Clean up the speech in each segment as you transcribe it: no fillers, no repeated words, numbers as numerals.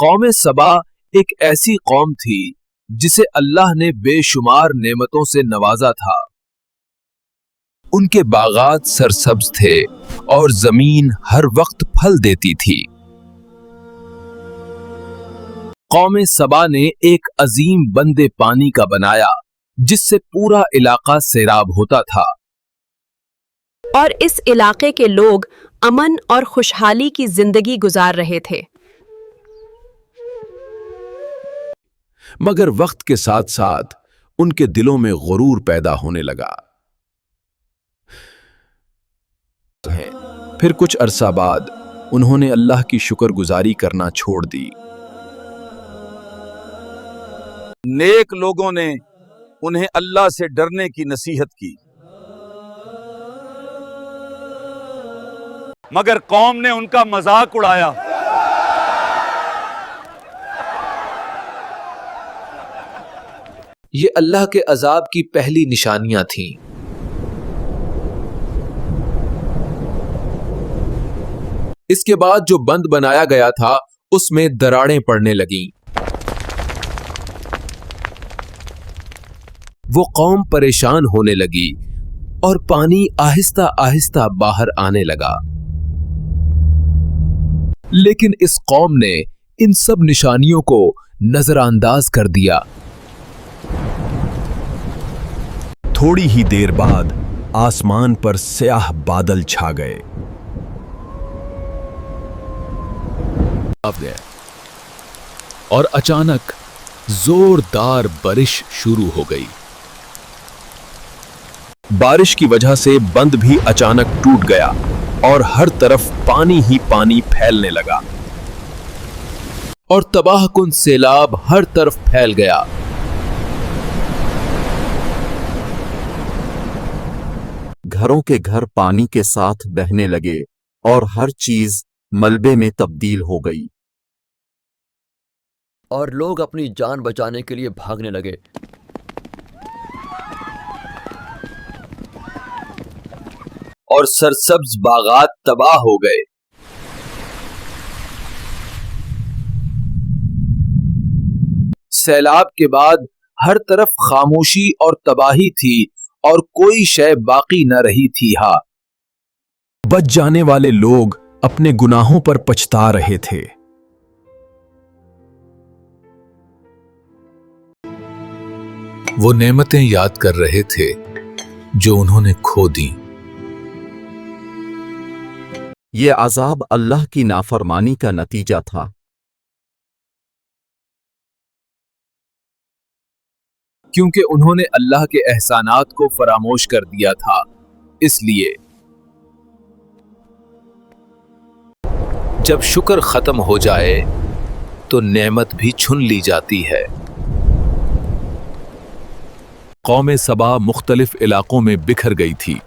قوم سبا ایک ایسی قوم تھی جسے اللہ نے بے شمار نعمتوں سے نوازا تھا۔ ان کے باغات سرسبز تھے اور زمین ہر وقت پھل دیتی تھی۔ قوم سبا نے ایک عظیم بند پانی کا بنایا جس سے پورا علاقہ سیراب ہوتا تھا، اور اس علاقے کے لوگ امن اور خوشحالی کی زندگی گزار رہے تھے۔ مگر وقت کے ساتھ ساتھ ان کے دلوں میں غرور پیدا ہونے لگا۔ پھر کچھ عرصہ بعد انہوں نے اللہ کی شکر گزاری کرنا چھوڑ دی۔ نیک لوگوں نے انہیں اللہ سے ڈرنے کی نصیحت کی، مگر قوم نے ان کا مذاق اڑایا۔ یہ اللہ کے عذاب کی پہلی نشانیاں تھیں۔ اس کے بعد جو بند بنایا گیا تھا اس میں دراڑیں پڑنے لگیں۔ وہ قوم پریشان ہونے لگی اور پانی آہستہ آہستہ باہر آنے لگا، لیکن اس قوم نے ان سب نشانیوں کو نظر انداز کر دیا۔ تھوڑی ہی دیر بعد آسمان پر سیاہ بادل چھا گئے اور اچانک زوردار بارش شروع ہو گئی۔ بارش کی وجہ سے بند بھی اچانک ٹوٹ گیا اور ہر طرف پانی ہی پانی پھیلنے لگا، اور تباہ کن سیلاب ہر طرف پھیل گیا۔ گھروں کے گھر پانی کے ساتھ بہنے لگے اور ہر چیز ملبے میں تبدیل ہو گئی، اور لوگ اپنی جان بچانے کے لیے بھاگنے لگے۔ اور سرسبز باغات تباہ ہو گئے۔ سیلاب کے بعد ہر طرف خاموشی اور تباہی تھی اور کوئی شے باقی نہ رہی تھی۔ بچ جانے والے لوگ اپنے گناہوں پر پچھتا رہے تھے۔ وہ نعمتیں یاد کر رہے تھے جو انہوں نے کھو دیں۔ یہ عذاب اللہ کی نافرمانی کا نتیجہ تھا۔ کیونکہ انہوں نے اللہ کے احسانات کو فراموش کر دیا تھا، اس لیے جب شکر ختم ہو جائے تو نعمت بھی چھن لی جاتی ہے۔ قوم سبا مختلف علاقوں میں بکھر گئی تھی۔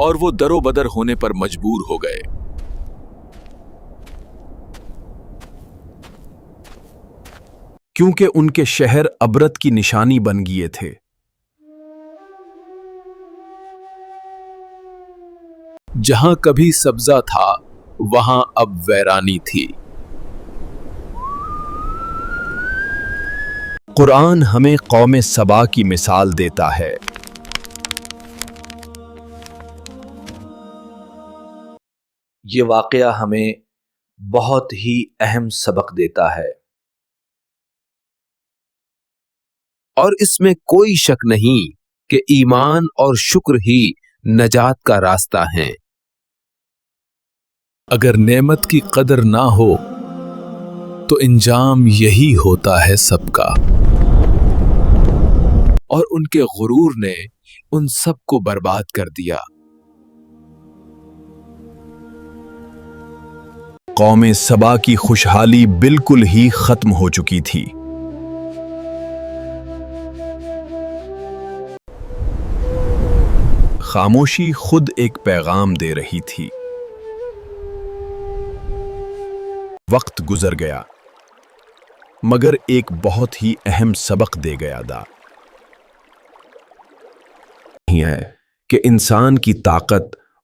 اور وہ در و بدر ہونے پر مجبور ہو گئے۔ کیونکہ ان کے شہر عبرت کی نشانی بن گئے تھے۔ جہاں کبھی سبزہ تھا وہاں اب ویرانی تھی۔ قرآن ہمیں قوم سبا کی مثال دیتا ہے۔ یہ واقعہ ہمیں بہت ہی اہم سبق دیتا ہے، اور اس میں کوئی شک نہیں کہ ایمان اور شکر ہی نجات کا راستہ ہیں۔ اگر نعمت کی قدر نہ ہو تو انجام یہی ہوتا ہے سب کا، اور ان کے غرور نے ان سب کو برباد کر دیا۔ قوم سبا کی خوشحالی بالکل ہی ختم ہو چکی تھی۔ خاموشی خود ایک پیغام دے رہی تھی۔ وقت گزر گیا مگر ایک بہت ہی اہم سبق دے گیا ہے کہ انسان کی طاقت